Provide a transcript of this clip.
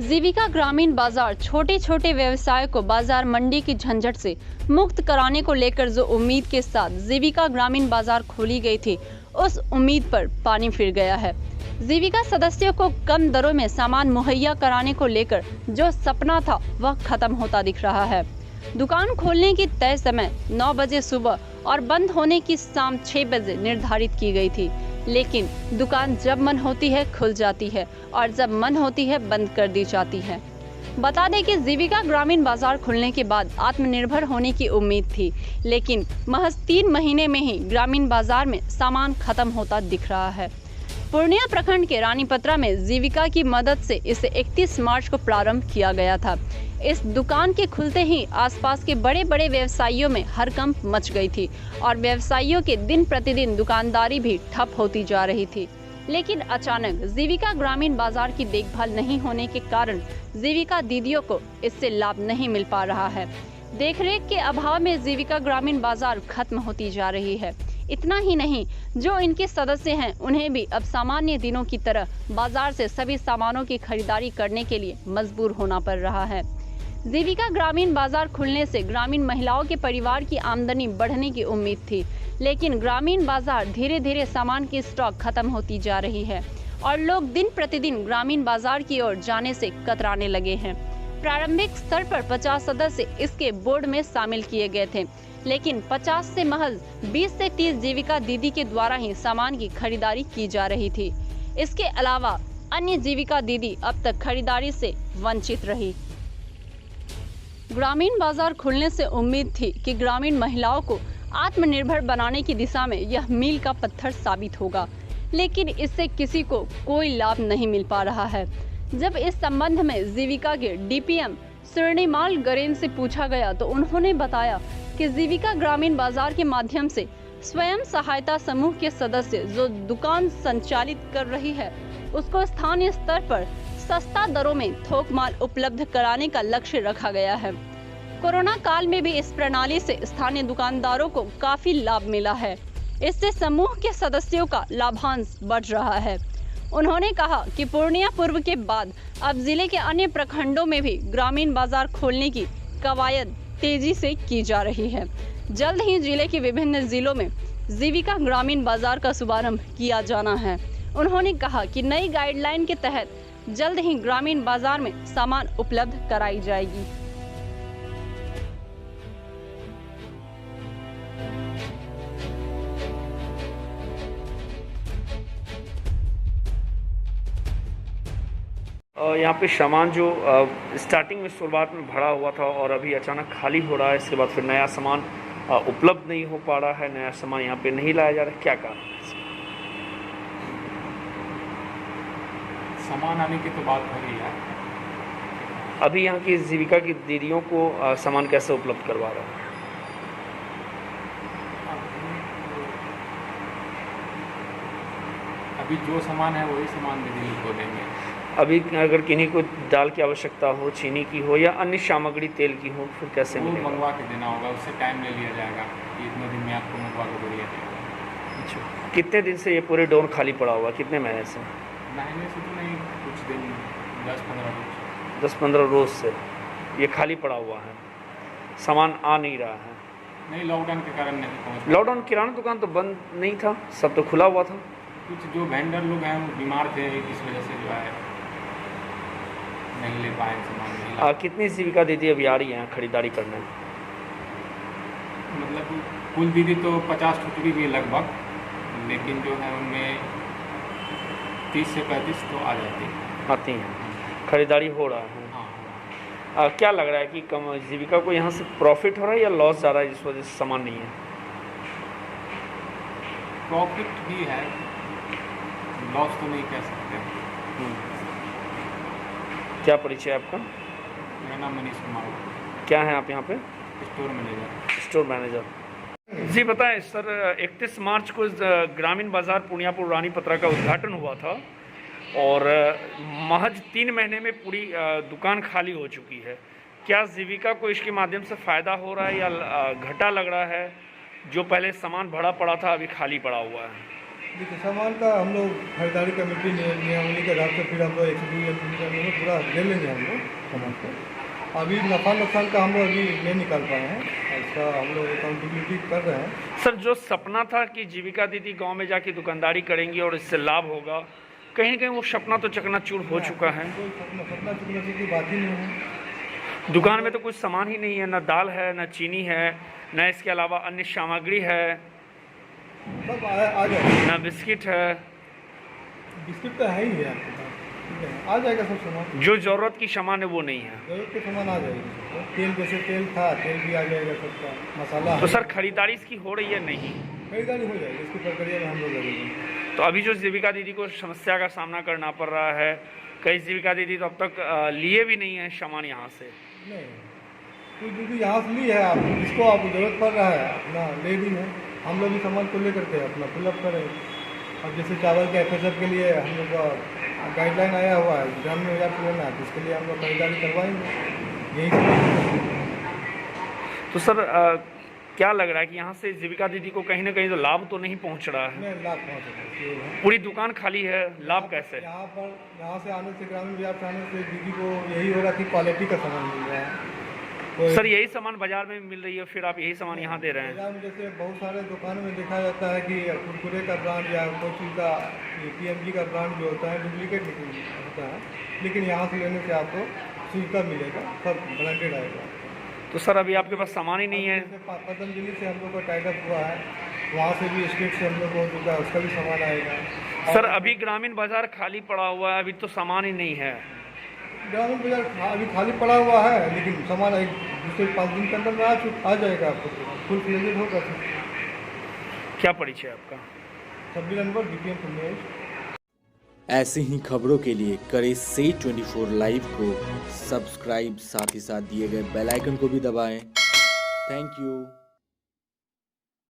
जीविका ग्रामीण बाजार छोटे छोटे व्यवसाय को बाजार मंडी की झंझट से मुक्त कराने को लेकर जो उम्मीद के साथ जीविका ग्रामीण बाजार खोली गई थी, उस उम्मीद पर पानी फिर गया है। जीविका सदस्यों को कम दरों में सामान मुहैया कराने को लेकर जो सपना था वह खत्म होता दिख रहा है। दुकान खोलने की तय समय 9 बजे सुबह और बंद होने की शाम 6 बजे निर्धारित की गई थी, लेकिन दुकान जब मन होती है खुल जाती है और जब मन होती है बंद कर दी जाती है। बता दें कि जीविका ग्रामीण बाजार खुलने के बाद आत्मनिर्भर होने की उम्मीद थी, लेकिन महज 3 महीने में ही ग्रामीण बाजार में सामान खत्म होता दिख रहा है। पूर्णिया प्रखंड के रानीपत्रा में जीविका की मदद से इसे 31 मार्च को प्रारंभ किया गया था। इस दुकान के खुलते ही आसपास के बड़े बड़े व्यवसायियों में हड़कंप मच गई थी और व्यवसायियों के दिन प्रतिदिन दुकानदारी भी ठप होती जा रही थी। लेकिन अचानक जीविका ग्रामीण बाजार की देखभाल नहीं होने के कारण जीविका दीदियों को इससे लाभ नहीं मिल पा रहा है। देखरेख के अभाव में जीविका ग्रामीण बाजार खत्म होती जा रही है। इतना ही नहीं, जो इनके सदस्य हैं उन्हें भी अब सामान्य दिनों की तरह बाजार से सभी सामानों की खरीदारी करने के लिए मजबूर होना पड़ रहा है। जीविका ग्रामीण बाजार खुलने से ग्रामीण महिलाओं के परिवार की आमदनी बढ़ने की उम्मीद थी, लेकिन ग्रामीण बाजार धीरे धीरे सामान की स्टॉक खत्म होती जा रही है और लोग दिन प्रतिदिन ग्रामीण बाजार की ओर जाने से कतराने लगे हैं। प्रारंभिक स्तर पर 50 सदस्य इसके बोर्ड में शामिल किए गए थे, लेकिन 50 से महज 20 से 30 जीविका दीदी के द्वारा ही सामान की खरीदारी की जा रही थी। इसके अलावा अन्य जीविका दीदी अब तक खरीदारी से वंचित रही। ग्रामीण बाजार खुलने से उम्मीद थी कि ग्रामीण महिलाओं को आत्मनिर्भर बनाने की दिशा में यह मील का पत्थर साबित होगा, लेकिन इससे किसी को कोई लाभ नहीं मिल पा रहा है। जब इस संबंध में जीविका के डीपीएम स्वर्णिमाल गरेन से पूछा गया तो उन्होंने बताया कि जीविका ग्रामीण बाजार के माध्यम से स्वयं सहायता समूह के सदस्य जो दुकान संचालित कर रही है, उसको स्थानीय स्तर पर सस्ता दरों में थोक माल उपलब्ध कराने का लक्ष्य रखा गया है। कोरोना काल में भी इस प्रणाली से स्थानीय दुकानदारों को काफी लाभ मिला है। इससे समूह के सदस्यों का लाभांश बढ़ रहा है। उन्होंने कहा कि पूर्णिया पूर्व के बाद अब जिले के अन्य प्रखंडों में भी ग्रामीण बाजार खोलने की कवायद तेजी से की जा रही है। जल्द ही जिले के विभिन्न जिलों में जीविका ग्रामीण बाजार का शुभारंभ किया जाना है। उन्होंने कहा कि नई गाइडलाइन के तहत जल्द ही ग्रामीण बाजार में सामान उपलब्ध कराई जाएगी। यहाँ पे सामान जो स्टार्टिंग में शुरुआत में भरा हुआ था और अभी अचानक खाली हो रहा है, इसके बाद फिर नया सामान उपलब्ध नहीं हो पा रहा है, नया सामान यहाँ पे नहीं लाया जा रहा है, क्या कारण है? सामान आने की तो बात हो रही है। अभी यहाँ की जीविका की दीदियों को सामान कैसे उपलब्ध करवा रहा है? अभी जो सामान है वही सामान दीदी को देंगे। अभी अगर किन्हीं को दाल की आवश्यकता हो, चीनी की हो या अन्य सामग्री तेल की हो, फिर कैसे मिलेगा? मंगवा के देना होगा, उससे टाइम ले लिया जाएगा कि इतने दिन में आपको मंगवा के बढ़िया देगा। अच्छा, कितने दिन से ये पूरे डोर खाली पड़ा हुआ? कितने महीने से? महीने से तो नहीं, कुछ दिन, 10-15 रोज। 10-15 रोज से ये खाली पड़ा हुआ है, सामान आ नहीं रहा है? नहीं, लॉकडाउन के कारण नहीं पहुँच। लॉकडाउन किराना दुकान तो बंद नहीं था, सब तो खुला हुआ था। कुछ जो वेंडर लोग हैं वो बीमार थे, इस वजह से जो है नहीं ले पाए सामान। नहीं कितनी जीविका दीदी अभी आ रही हैं खरीदारी करने? मतलब कुल दीदी तो 50 टुकड़ी भी लगभग, लेकिन जो है उनमें 30 से 35 तो आ जाती हैं। आती हैं, खरीदारी हो रहा है। हाँ। क्या लग रहा है कि कम जीविका को यहाँ से प्रॉफिट हो रहा है या लॉस जा रहा है जिस वजह से सामान नहीं है? प्रॉफिट भी है, लॉस तो नहीं कह सकते। क्या परिचय आपका? मेरा नाम मनीष कुमार है। क्या है आप यहाँ पे? Store manager. Store manager. जी बताएं सर, 31 मार्च को ग्रामीण बाजार पूर्णियापुर रानीपत्रा का उद्घाटन हुआ था और महज 3 महीने में पूरी दुकान खाली हो चुकी है। क्या जीविका को इसके माध्यम से फ़ायदा हो रहा है या घाटा लग रहा है? जो पहले सामान भरा पड़ा था अभी खाली पड़ा हुआ है। देखिए सामान का हम लोग खरीदारी कमेटी नियमावली के आधार से फिर हम लोग 102 में पूरा ले लेंगे हम लोग सामान को। अभी नफा नुकसान का हम लोग अभी नहीं निकाल पाए हैं, इसका हम लोग अकाउंटेबिलिटी कर रहे हैं। सर जो सपना था कि जीविका दीदी गांव में जाके दुकानदारी करेंगी और इससे लाभ होगा, कहीं न कहीं वो सपना तो चकनाचूर हो चुका है। कोई सपना चुकने की बात ही नहीं है। दुकान में तो कुछ सामान ही नहीं है, न दाल है, न चीनी है, न इसके अलावा अन्य सामग्री है, सब आ जाएगा। न बिस्किट है। बिस्किट तो है ही है आपके पास, ठीक है, आ जाएगा सब सामान। जो ज़रूरत की सामान है वो नहीं है। जरूरत के सामान आ जाएगी सबको। तेल जैसे तेल था, तेल भी आ जाएगा सबका, मसाला तो है। सर खरीदारी इसकी हो रही है नहीं? खरीदारी हो जाएगी, इसकी प्रक्रिया में हम लोग लगेंगे। तो अभी जो जीविका दीदी को समस्या का सामना करना पड़ रहा है, कई जीविका दीदी तो अब तक लिए भी नहीं है सामान यहाँ से। नहीं, कोई दीदी यहाँ से ली है, आप जिसको आपको ज़रूरत पड़ रहा है अपना ले ली है। हम लोग भी सामान को लेकर के अपना फिलअप करें। अब जैसे चावल के FSF के लिए हम लोग का गाइडलाइन आया हुआ है, ग्राम में 1000 लेना है, तो इसके लिए हम लोग खरीदारी करवाएंगे यही सब। तो सर क्या लग रहा है कि यहाँ से जीविका दीदी को कहीं ना कहीं तो लाभ तो नहीं पहुँच रहा है? नहीं, लाभ पहुँच रहा है। पूरी दुकान खाली है, लाभ कैसे? यहाँ से आने से, ग्रामीण बाजार से आने से दीदी को यही हो रहा कि क्वालिटी का सामान मिल रहा है। तो सर यही सामान बाजार में मिल रही है, फिर आप यही सामान यहाँ दे रहे हैं? बाजार में जैसे बहुत सारे दुकानों में देखा जाता है कि कुरकुरे का ब्रांड या कोई चीज़ का PMG का ब्रांड जो होता है डुप्लीकेट होता है, लेकिन यहाँ से लेने से आपको शुद्धता मिलेगा, सब ब्रांडेड आएगा। तो सर अभी आपके पास सामान ही नहीं है? जैसे पतंजलि से हम लोग का टाइटअप हुआ है, वहाँ से भी स्टेट से हम लोग को जो है उसका भी सामान आएगा। सर अभी ग्रामीण बाजार खाली पड़ा हुआ है, अभी तो सामान ही नहीं है। ग्रामीण बाजार अभी खाली पड़ा हुआ है, लेकिन सामान एक दूसरे 5 दिन के अंदर में आ जाएगा आपको, फुल फ्लेजेड होगा। क्या परिचय आपका? 26 नंबर BPM फुलमेज। ऐसी ही खबरों के लिए करें से 24 लाइव को सब्सक्राइब, साथ ही साथ दिए गए बेल आइकन को भी दबाएं। Thank you.